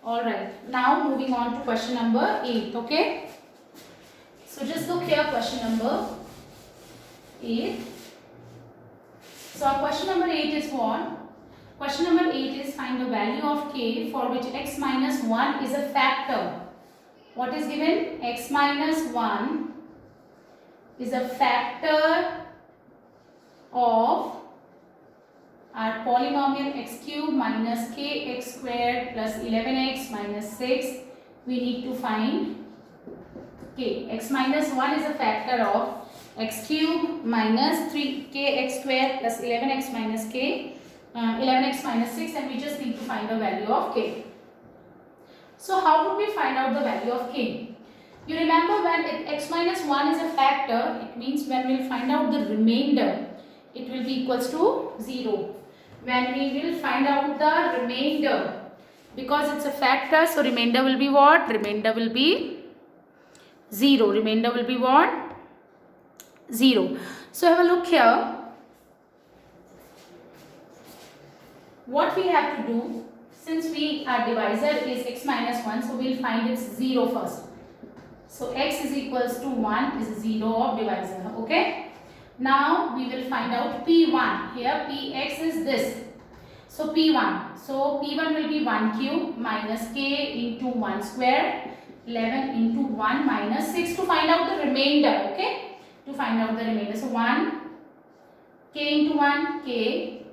Alright, now moving on to question number 8, okay? So just look here, question number 8. So our question number 8 is what? Question number 8 is find the value of k for which x minus 1 is a factor. What is given? X minus 1 is a factor of our polynomial x cube minus kx squared plus 11x minus 6. We need to find k. X minus 1 is a factor of x cube minus 3kx squared plus 11x minus 6, and we just need to find the value of k. So how would we find out the value of k? You remember when x minus 1 is a factor, it means when we will find out the remainder, it will be equals to 0. When we will find out the remainder, because it's a factor, so remainder will be what? Remainder will be 0. Remainder will be what? 0. So have a look here. What we have to do, since our divisor is x minus 1, so we will find its 0 first. So x is equals to 1 is 0 of divisor, okay? Now we will find out P1. Here Px is this. So P1. So P1 will be 1 cube minus k into 1 square, 11 into 1 minus 6 to find out the remainder, okay? To find out the remainder. So 1 k into 1 k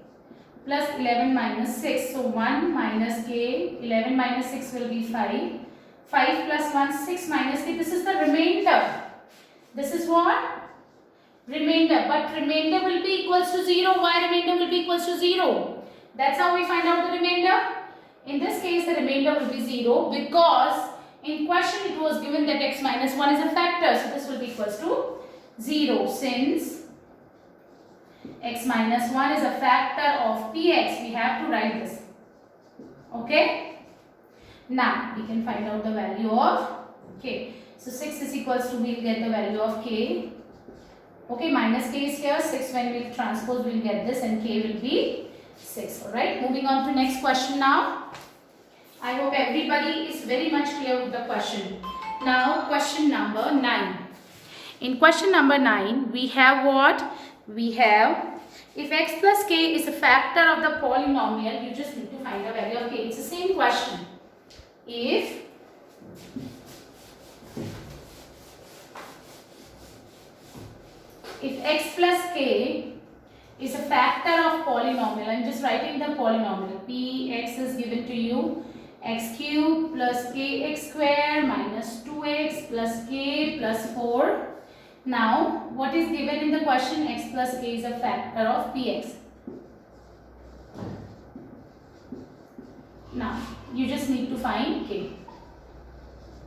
plus 11 minus 6. So 1 minus k, 11 minus 6 will be 5. 5 plus 1, 6 minus k. This is the remainder. This is what? Remainder, but remainder will be equals to 0. Why remainder will be equals to 0? That's how we find out the remainder. In this case, the remainder will be 0 because in question it was given that x minus 1 is a factor. So this will be equals to 0 since x minus 1 is a factor of px. We have to write this. Okay. Now we can find out the value of k. So 6 is equals to, we will get the value of k. Okay, minus k is here, 6 when we transpose we will get this, and k will be 6. Alright, moving on to next question now. I hope everybody is very much clear with the question. Now question number 9. In question number 9 we have what? We have if x plus k is a factor of the polynomial, you just need to find the value of k. It's the same question. If x plus k is a factor of polynomial, I am just writing the polynomial. Px is given to you x cube plus kx square minus 2x plus k plus 4. Now what is given in the question? X plus k is a factor of px. Now you just need to find k.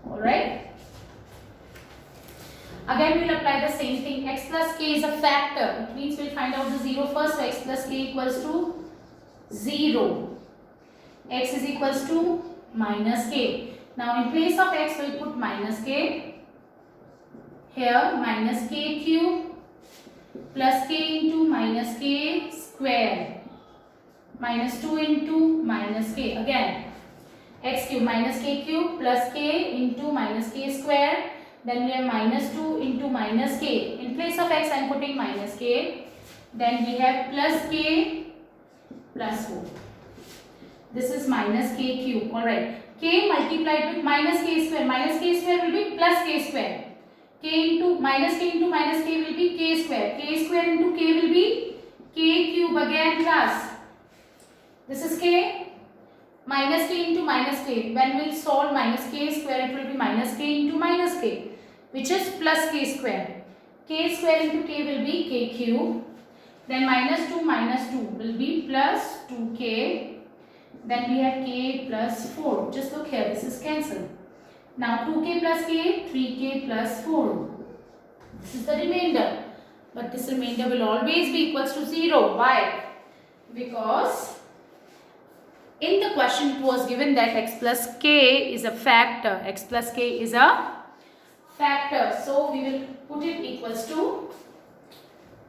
Alright. Again we will apply the same thing. X plus k is a factor. It means we will find out the 0 first. So x plus k equals to 0. X is equals to minus k. Now in place of x we will put minus k. Here minus k cube plus k into minus k square. Minus 2 into minus k. Again x cube minus k cube plus k into minus k square. Then we have minus 2 into minus k. In place of x I am putting minus k. Then we have plus k plus 4. This is minus k cube. Alright. K multiplied with minus k square. Minus k square will be plus k square. K into minus k will be k square. K square into k will be k cube again plus. This is k. Minus k into minus k. When we will solve minus k square, it will be minus k into minus k, which is plus k square. K square into k will be k cube. Then minus 2 will be plus 2k. Then we have k plus 4. Just look here, this is cancelled. Now 2k plus k, 3k plus 4. This is the remainder. But this remainder will always be equals to 0. Why? Because in the question it was given that x plus k is a factor. X plus k is a factor. So we will put it equals to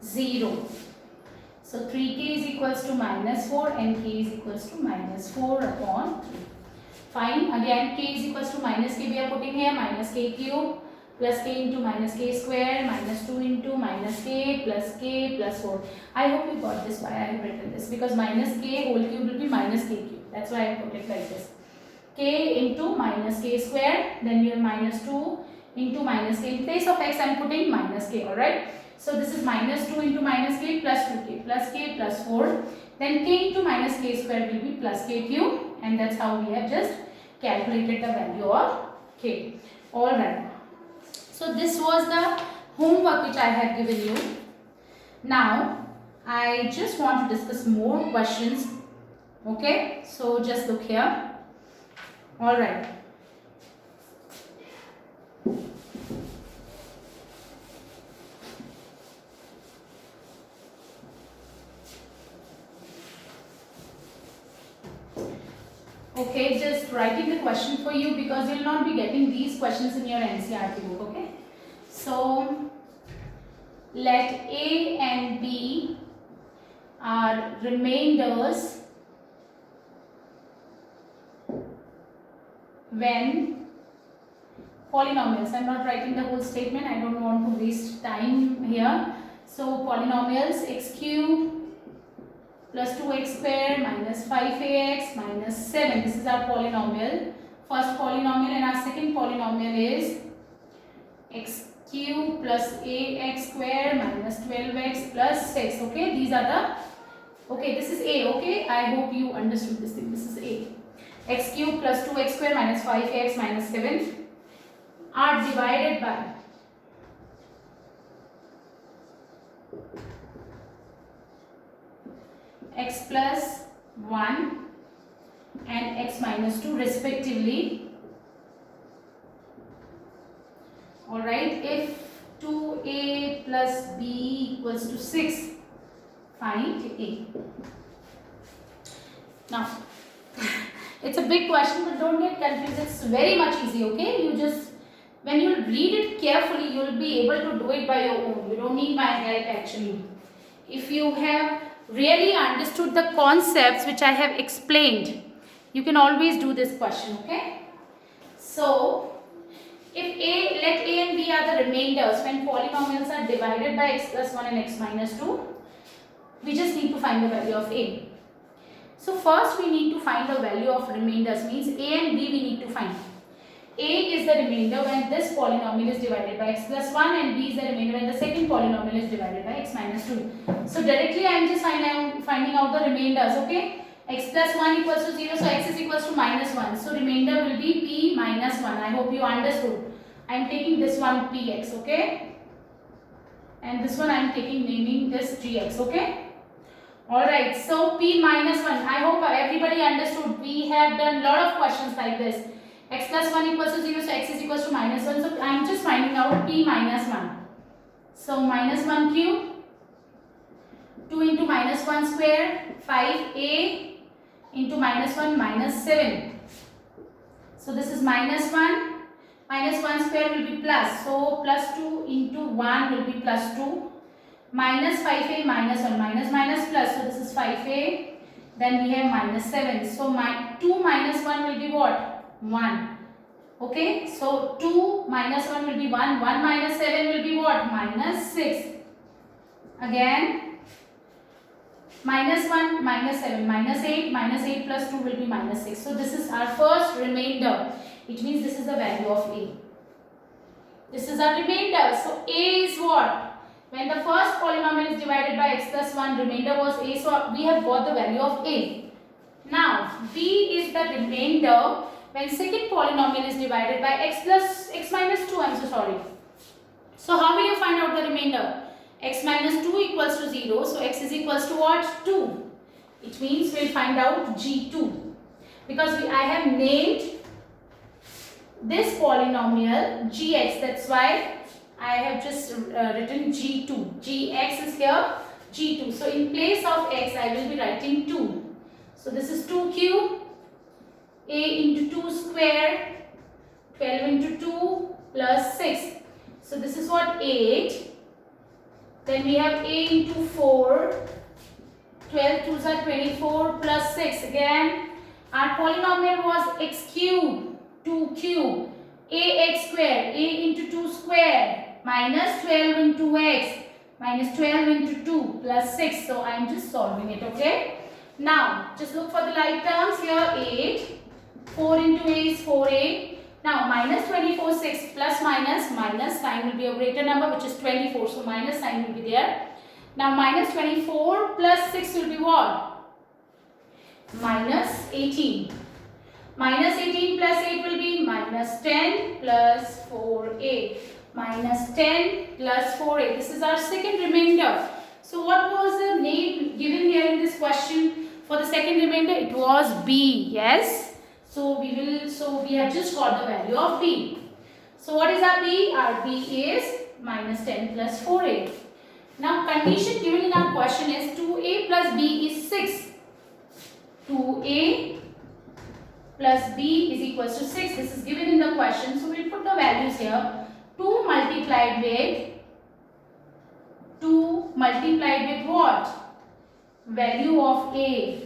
0. So 3k is equals to minus 4 and k is equals to minus 4 upon 3. Fine. Again, k is equals to minus k we are putting here, minus k cube plus k into minus k square minus 2 into minus k plus 4. I hope you got this why I have written this, because minus k whole cube will be minus k cube. That's why I put it like this. K into minus k square, then we have minus 2 into minus k. In place of x I am putting minus k, alright. So this is minus 2 into minus k plus 2k plus 4. Then k into minus k square will be plus k cube, and that's how we have just calculated the value of k. Alright. So this was the homework which I have given you. Now I just want to discuss more questions. Okay, so just look here. Alright. Okay, just writing the question for you, because you will not be getting these questions in your NCERT book. Okay, so let A and B are remainders when polynomials. I am not writing the whole statement, I don't want to waste time here. So polynomials x cube plus 2x square minus 5ax minus 7. This is our polynomial. First polynomial, and our second polynomial is x cube plus ax square minus 12x plus 6. Okay, these are the, okay, this is A. Okay, I hope you understood this thing. This is A. X cube plus 2x square minus 5ax minus 7 are divided by x plus 1 and x minus 2 respectively. Alright, if 2a plus b equals to 6, find a. Now, it's a big question, but don't get confused. It's very much easy, okay? You just, when you read it carefully, you will be able to do it by your own. You don't need my help actually. If you have really understood the concepts which I have explained, you can always do this question, okay? So, if let A and B are the remainders when polynomials are divided by x plus 1 and x minus 2, we just need to find the value of A. So first we need to find the value of remainders, means A and B we need to find. A is the remainder when this polynomial is divided by x plus 1, and B is the remainder when the second polynomial is divided by x minus 2. So directly I am just finding out the remainders, okay? X plus 1 equals to 0, so x is equals to minus 1. So remainder will be p minus 1. I hope you understood. I am taking this one px, okay? And this one I am taking, naming this gx, okay? Alright, so p minus 1. I hope everybody understood. We have done lot of questions like this. X plus 1 equals to 0, so x is equals to minus 1. So I am just finding out p minus 1. So minus 1 cube, 2 into minus 1 square, 5a into minus 1 minus 7. So this is minus 1. Minus 1 square will be plus. So plus 2 into 1 will be plus 2. Minus 5a minus 1. Minus minus plus. So this is 5a. Then we have minus 7. So 2 minus 1 will be what? 1. Okay. So 2 minus 1 will be 1. 1 minus 7 will be what? Minus 6. Again. Minus 1 minus 7. Minus 8. Minus 8 plus 2 will be minus 6. So this is our first remainder. Which means this is the value of A. This is our remainder. So A is what? When the first polynomial is divided by x plus 1, remainder was A. So we have got the value of A. Now B is the remainder when second polynomial is divided by x minus 2. I'm so sorry. So how will you find out the remainder? X minus 2 equals to 0. So x is equals to what? 2. It means we'll find out G2. Because I have named this polynomial gx, that's why I have just written g2. Gx is here g2. So in place of x I will be writing 2. So this is 2 cube, a into 2 square, 12 into 2 plus 6. So this is what? 8. Then we have a into 4, 12 2s are 24 plus 6. Again Our polynomial was x cube, 2 cube, ax square, a into 2 square, minus 12 into x, minus 12 into 2 plus 6. So I am just solving it, okay. Now just look for the like terms here. 8, 4 into a is 4a. Now minus 24, 6 plus minus, minus sign will be a greater number, which is 24. So minus sign will be there. Now minus 24 plus 6 will be what? Minus 18. Minus 18 plus 8 will be minus 10 plus 4a. Minus 10 plus 4a. This is our second remainder. So what was the name given here in this question for the second remainder? It was b. Yes. So we have just got the value of b. So what is our b? Our b is minus 10 plus 4a. Now condition given in our question is 2a plus b is 6. 2a plus b is equals to 6. This is given in the question. So we'll put the values here. 2 multiplied with what? Value of a.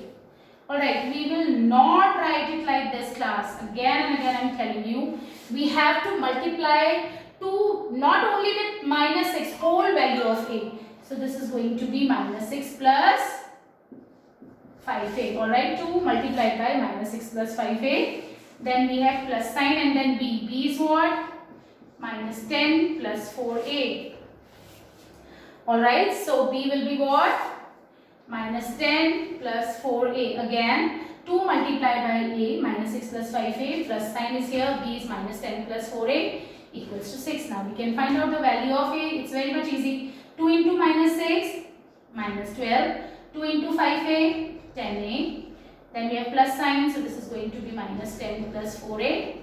Alright, we will not write it like this, class. Again and again I am telling you. We have to multiply 2 not only with minus 6, whole value of a. So this is going to be minus 6 plus 5a. Alright, 2 multiplied by minus 6 plus 5a. Then we have plus sign and then b. b is what? Minus 10 plus 4a. Alright, so b will be what? Minus 10 plus 4a. Again, 2 multiplied by a, minus 6 plus 5a, plus sign is here, b is minus 10 plus 4a equals to 6. Now we can find out the value of a. It's very much easy. 2 into minus 6, minus 12. 2 into 5a, 10a. Then we have plus sign, so this is going to be minus 10 plus 4a.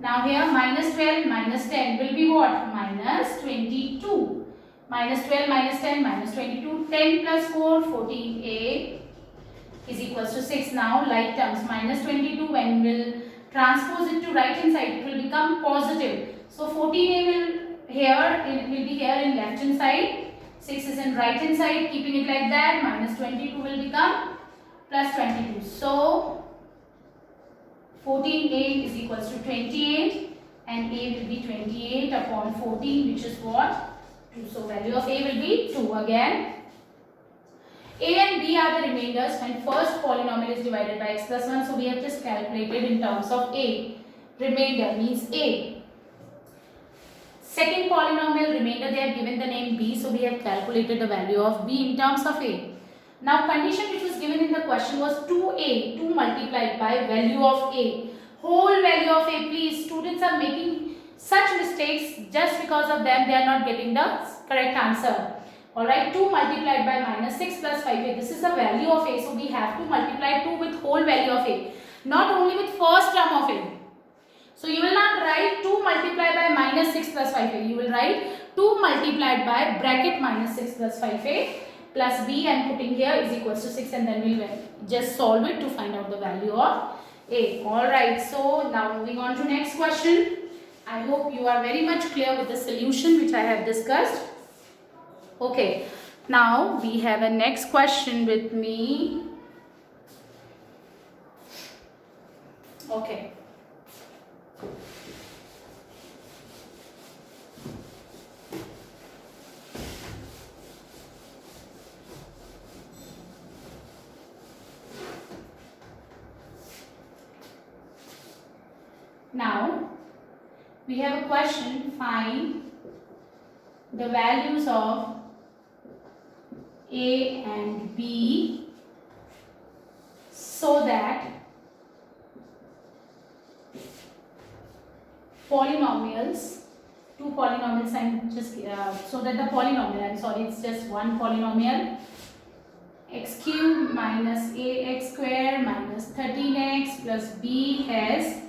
Now here minus 12 minus 10 will be what? Minus 22. Minus 12 minus 10 minus 22. 10 plus 4, 14a is equals to 6. Now like terms, minus 22, when we'll transpose it to right hand side, it will become positive. So 14a will be here in left hand side. 6 is in right hand side. Keeping it like that, minus 22 will become plus 22. So 14a is equals to 28 and a will be 28 upon 14, which is what? 2. So value of a will be 2 again. A and b are the remainders when first polynomial is divided by x plus 1. So we have just calculated in terms of a. Remainder means a. Second polynomial remainder, they have given the name b. So we have calculated the value of b in terms of a. Now condition which was given in the question was 2a, 2 multiplied by value of a. Whole value of a. Please, students are making such mistakes, just because of them they are not getting the correct answer. Alright, 2 multiplied by minus 6 plus 5a. This is the value of a. So we have to multiply 2 with whole value of a. Not only with first term of a. So you will not write 2 multiplied by minus 6 plus 5a. You will write 2 multiplied by bracket minus 6 plus 5a plus b, and putting here is equals to 6, and then we will just solve it to find out the value of a. Alright, so now moving on to next question. I hope you are very much clear with the solution which I have discussed. Okay, now we have a next question with me. Okay. Now we have a question. Find the values of a and b so that polynomials, two polynomials, and just so that the polynomial, I'm sorry, it's just one polynomial, x cube minus ax square minus 13x plus b has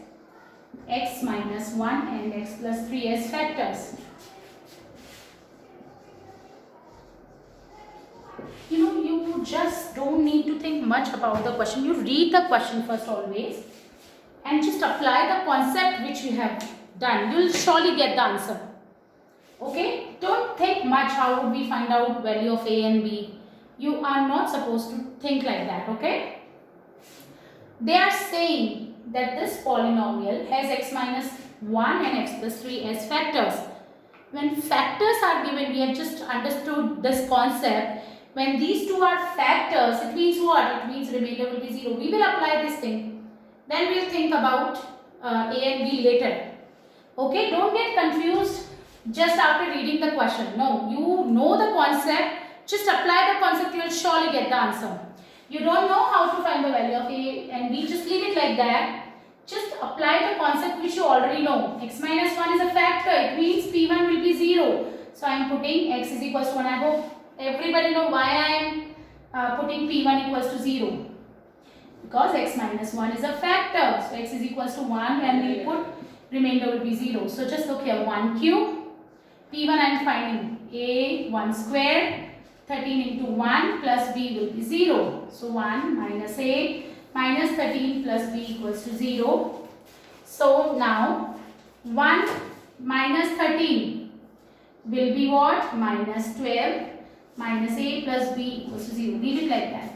x minus 1 and x plus 3 as factors. You know, you just don't need to think much about the question. You read the question first always and just apply the concept which you have done. You will surely get the answer. Okay? Don't think much how would we find out value of a and b. You are not supposed to think like that. Okay? They are saying that this polynomial has x minus 1 and x plus 3 as factors. When factors are given, we have just understood this concept. When these two are factors, it means what? It means remainder will be 0. We will apply this thing. Then we will think about A and B later. Okay, don't get confused just after reading the question. No, you know the concept. Just apply the concept, you will surely get the answer. You don't know how to find the value of A and B, just leave it like that. Just apply the concept which you already know. X minus 1 is a factor. It means P1 will be 0. So I am putting x is equals to 1. I hope everybody know why I am putting P1 equals to 0. Because x minus 1 is a factor. So x is equals to 1. When we put remainder will be 0. So just look here. 1 cube. P1 I am finding A 1 square. 13 into 1 plus b will be 0. So 1 minus a minus 13 plus b equals to 0. So now 1 minus 13 will be what? Minus 12 minus a plus b equals to 0. Leave it like that.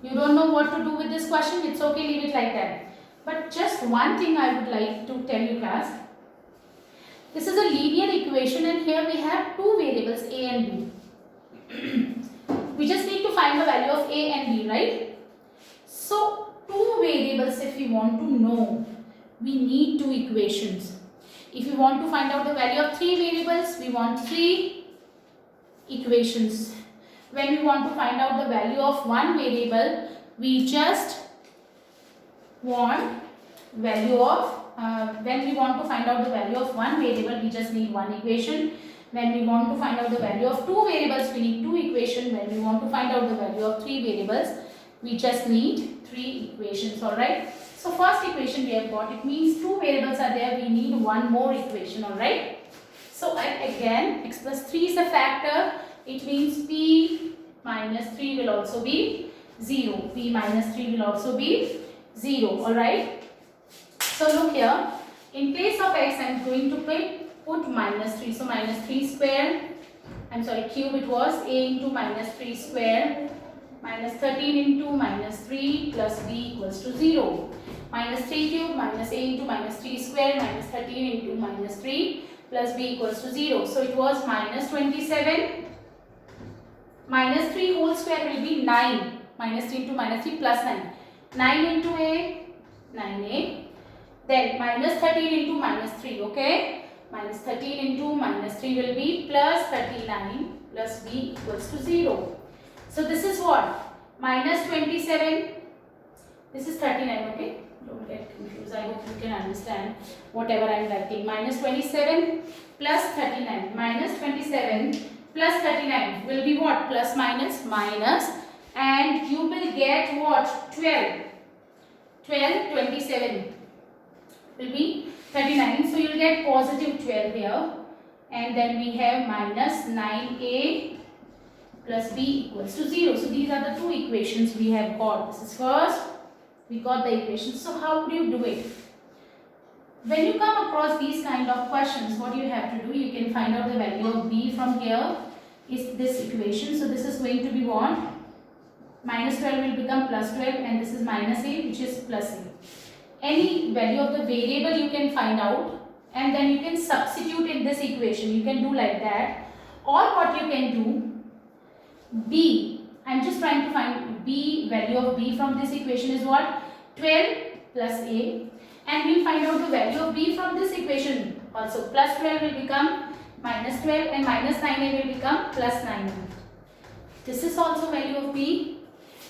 You don't know what to do with this question? It's okay, leave it like that. But just one thing I would like to tell you class. This is a linear equation and here we have two variables a and b. We just need to find the value of a and b, right? So two variables, if we want to know, we need two equations. If we want to find out the value of three variables, we want three equations. When we want to find out the value of one variable, we just want value of when we want to find out the value of one variable, we just need one equation. When we want to find out the value of two variables, we need two equations. When we want to find out the value of three variables, we just need three equations. Alright. So first equation we have got, it means two variables are there, we need one more equation. Alright. So again, x plus 3 is a factor. It means p minus 3 will also be 0. P minus 3 will also be 0. Alright. So look here. In place of x, I am going to put minus 3. So minus 3 square. I am sorry, cube it was. A into minus 3 square. Minus 13 into minus 3 plus b equals to 0. Minus 3 cube minus a into minus 3 square minus 13 into minus 3 plus b equals to 0. So it was minus 27. Minus 3 whole square will be 9. Minus 3 into minus 3 plus 9. 9 into a, 9a. Then minus 13 into minus 3, okay. Minus 13 into minus 3 will be plus 39 plus b equals to 0. So this is what? Minus 27. This is 39, okay. Don't get confused. I hope you can understand whatever I am writing. Minus 27 plus 39. Minus 27 plus 39 will be what? Plus minus minus. And you will get what? 12. 12, 27 will be 39. So you will get positive 12 here. And then we have minus 9a plus b equals to 0. So these are the two equations we have got. This is first. We got the equations. So how do you do it? When you come across these kind of questions, what you have to do, you can find out the value of b from here is this equation. So this is going to be what? Minus 12 will become plus 12 and this is minus a, which is plus a. Any value of the variable you can find out and then you can substitute in this equation. You can do like that. Or what you can do, b, I am just trying to find b, value of b from this equation is what? 12 plus a, and we will find out the value of b from this equation also. Plus 12 will become minus 12 and minus 9a will become plus 9a. This is also value of b.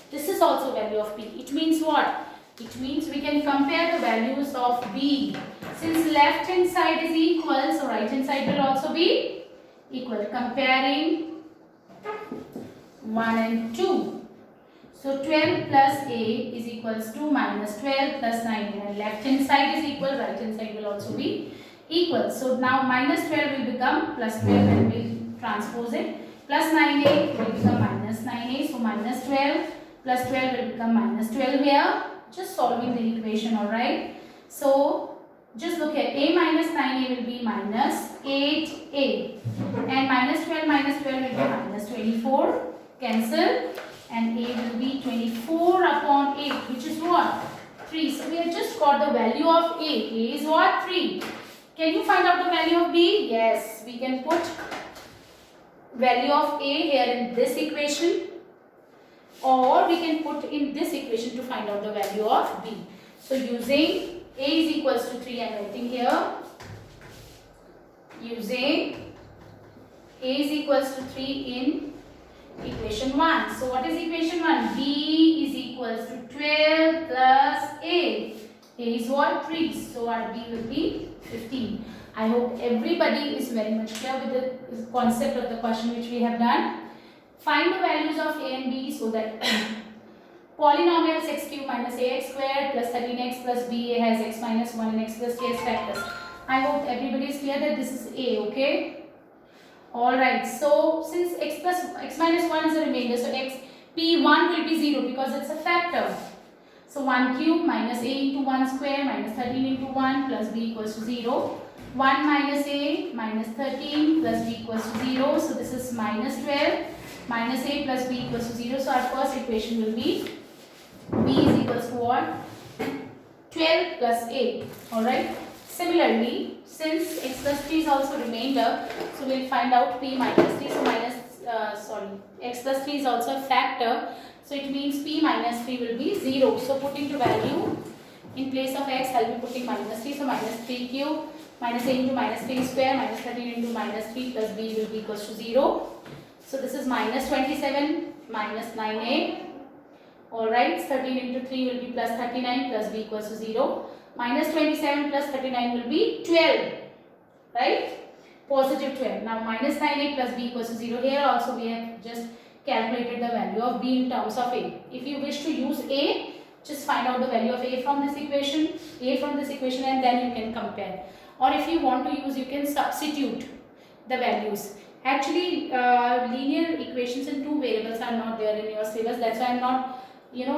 This is also value of b. It means what? It means we can compare the values of b. Since left hand side is equal, so right hand side will also be equal. Comparing 1 and 2. So 12 plus a is equals to minus 12 plus 9. And left hand side is equal, right hand side will also be equal. So now minus 12 will become plus 12 and we will transpose it. Plus 9a will become minus 9a. So minus 12 plus 12 will become minus 12 here. Just solving the equation, alright. So just look at a minus 9a will be minus 8a. And minus 12 will be minus 24. Cancel. And a will be 24 upon 8, which is what? 3. So we have just got the value of A. A is what? 3. Can you find out the value of B? Yes, we can put value of A here in this equation, or we can put in this equation to find out the value of B. So using A is equals to 3, I am writing here. Using A is equals to 3 in equation 1. So what is equation 1? B is equals to 12 plus A. A is what? 3. So our B will be 15. I hope everybody is very much clear with the concept of the question which we have done. Find the values of A and B so that polynomials x cube minus ax squared plus 13x plus b has x minus 1 and x plus k as factors. I hope everybody is clear that this is A, okay? Alright, so since x minus 1 is a remainder, so p1 will be 0 because it's a factor. So 1 cube minus a into 1 square minus 13 into 1 plus b equals to 0. 1 minus a minus 13 plus b equals to 0. So this is minus 12 minus a plus b equals to 0. So our first equation will be b is equals to what? 12 plus a. Alright. Similarly, since x plus 3 is also remainder, so we'll find out p minus 3. So x plus 3 is also a factor. So it means p minus 3 will be 0. So putting to value in place of x, I'll be putting minus 3. So minus 3 cube minus a into minus 3 square minus 13 into minus 3 plus b will be equals to 0. So this is minus 27 minus 9a. Alright, 13 into 3 will be plus 39 plus b equals to 0. Minus 27 plus 39 will be 12. Right? Positive 12. Now minus 9a plus b equals to 0. Here also we have just calculated the value of b in terms of a. If you wish to use a, just find out the value of a from this equation, and then you can compare. Or if you want to use, you can substitute the values. Actually, linear equations in two variables are not there in your syllabus. That's why I'm not,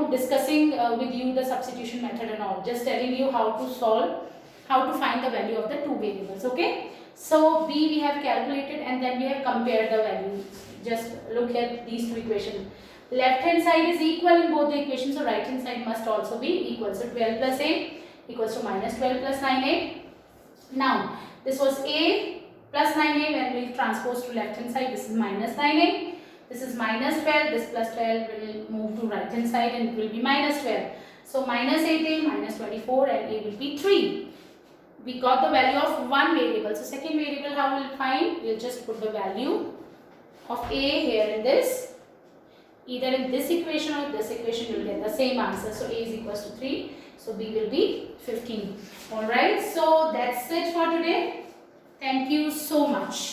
discussing with you the substitution method and all. Just telling you how to solve, how to find the value of the two variables. Okay. So b we have calculated and then we have compared the values. Just look at these two equations. Left hand side is equal in both the equations, so right hand side must also be equal. So 12 plus a equals to minus 12 plus 9a. Now this was a plus 9a. When we transpose to left hand side, this is minus 9a. This is minus 12. This plus 12 will move to right hand side and it will be minus 12. So minus 8a minus 24 and a will be 3. We got the value of one variable. So second variable how we will find? We will just put the value of a here in this. Either in this equation or this equation you will get the same answer. So a is equals to 3. So b will be 15. Alright. So that's it for today. Thank you so much.